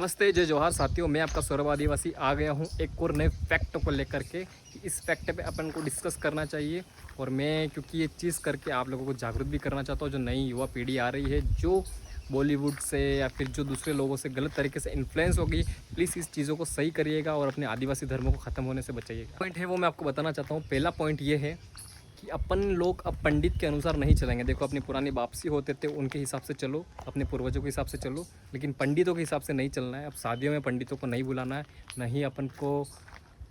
नमस्ते, जय जवाहर साथियों। मैं आपका सौरभ आदिवासी आ गया हूँ एक और नए फैक्ट को लेकर के कि इस फैक्ट पे अपन को डिस्कस करना चाहिए। और मैं क्योंकि ये चीज़ करके आप लोगों को जागरूक भी करना चाहता हूँ। जो नई युवा पीढ़ी आ रही है, जो बॉलीवुड से या फिर जो दूसरे लोगों से गलत तरीके से इन्फ्लुएंस हो गई, प्लीज़ इस चीज़ों को सही करिएगा और अपने आदिवासी धर्मों को ख़त्म होने से बचाइएगा। पॉइंट है वो मैं आपको बताना चाहता हूँ। पहला पॉइंट ये है कि अपन लोग अब पंडित के अनुसार नहीं चलेंगे। देखो, अपनी पुरानी बापसी होते थे उनके हिसाब से चलो, अपने पूर्वजों के हिसाब से चलो, लेकिन पंडितों के हिसाब से नहीं चलना है। अब शादियों में पंडितों को नहीं बुलाना है, ना ही अपन को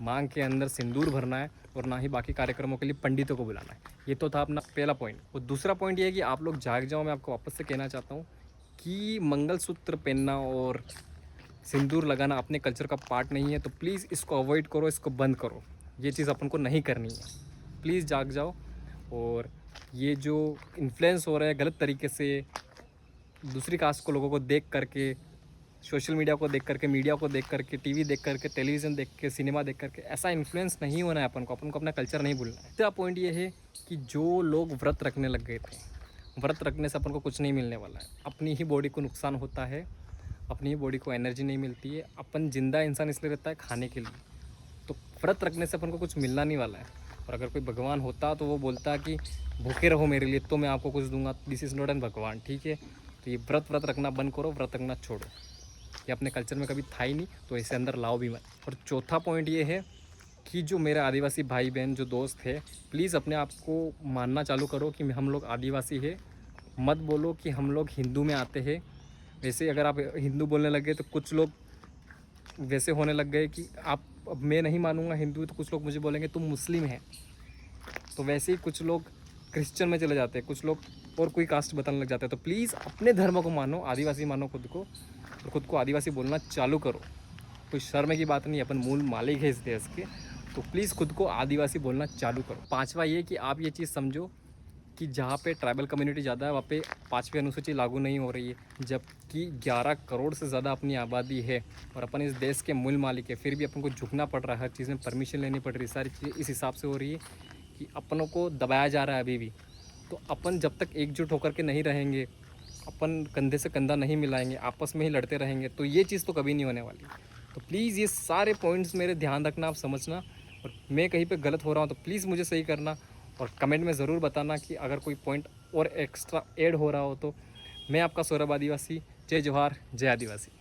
मांग के अंदर सिंदूर भरना है, और ना ही बाकी कार्यक्रमों के लिए पंडितों को बुलाना है। ये तो था अपना पहला पॉइंट। और दूसरा पॉइंट ये है कि आप लोग जाग जाओ। मैं आपको वापस से कहना चाहता हूँ कि मंगलसूत्र पहनना और सिंदूर लगाना अपने कल्चर का पार्ट नहीं है। तो प्लीज़ इसको अवॉइड करो, इसको बंद करो। ये चीज़ अपन को नहीं करनी है। प्लीज़ जाग जाओ। और ये जो इन्फ्लुएंस हो रहा है गलत तरीके से दूसरी कास्ट को, लोगों को देख करके, सोशल मीडिया को देख करके, मीडिया को देख करके, टीवी देख करके, टेलीविज़न देख के, सिनेमा देख करके, ऐसा इन्फ्लुएंस नहीं होना है अपन को अपना कल्चर नहीं भूलना है। तीसरा पॉइंट ये है कि जो लोग व्रत रखने लग गए थे, व्रत रखने से अपन को कुछ नहीं मिलने वाला है। अपनी ही बॉडी को नुकसान होता है, अपनी ही बॉडी को एनर्जी नहीं मिलती है। अपन जिंदा इंसान इसलिए रहता है खाने के लिए। तो व्रत रखने से अपन को कुछ मिलना नहीं वाला है। और अगर कोई भगवान होता तो वो बोलता कि भूखे रहो मेरे लिए तो मैं आपको कुछ दूंगा। दिस इज़ नॉट एन भगवान, ठीक है। तो ये व्रत रखना बंद करो, व्रत रखना छोड़ो। ये अपने कल्चर में कभी था ही नहीं, तो इसे अंदर लाओ भी मत। और चौथा पॉइंट ये है कि जो मेरे आदिवासी भाई बहन जो दोस्त है, प्लीज़ अपने आप को मानना चालू करो कि हम लोग आदिवासी है। मत बोलो कि हम लोग हिंदू में आते हैं। वैसे अगर आप हिंदू बोलने लगे तो कुछ लोग वैसे होने लग गए कि आप, अब मैं नहीं मानूंगा हिंदू, तो कुछ लोग मुझे बोलेंगे तुम मुस्लिम है। तो वैसे ही कुछ लोग क्रिश्चियन में चले जाते हैं, कुछ लोग और कोई कास्ट बताने लग जाते हैं। तो प्लीज़ अपने धर्म को मानो, आदिवासी मानो खुद को, और खुद को आदिवासी बोलना चालू करो। कोई शर्म की बात नहीं, अपन मूल मालिक है इस देश के। तो प्लीज़ खुद को आदिवासी बोलना चालू करो। पांचवा ये कि आप ये चीज़ समझो कि जहाँ पे ट्राइबल कम्युनिटी ज़्यादा है वहाँ पे 5वीं अनुसूची लागू नहीं हो रही है, जबकि 11 करोड़ से ज़्यादा अपनी आबादी है और अपन इस देश के मूल मालिक है। फिर भी अपन को झुकना पड़ रहा है, हर चीज़ में परमिशन लेनी पड़ रही है। सारी चीज़ें इस हिसाब से हो रही है कि अपनों को दबाया जा रहा है अभी भी। तो अपन जब तक एकजुट होकर के नहीं रहेंगे, अपन कंधे से कंधा नहीं मिलाएंगे, आपस में ही लड़ते रहेंगे, तो ये चीज़ तो कभी नहीं होने वाली। तो प्लीज़ ये सारे पॉइंट्स मेरे ध्यान रखना, आप समझना। और मैं कहीं पे गलत हो रहा हूँ तो प्लीज़ मुझे सही करना, और कमेंट में ज़रूर बताना कि अगर कोई पॉइंट और एक्स्ट्रा ऐड हो रहा हो तो। मैं आपका सौरभ आदिवासी, जय जवाहर, जय आदिवासी।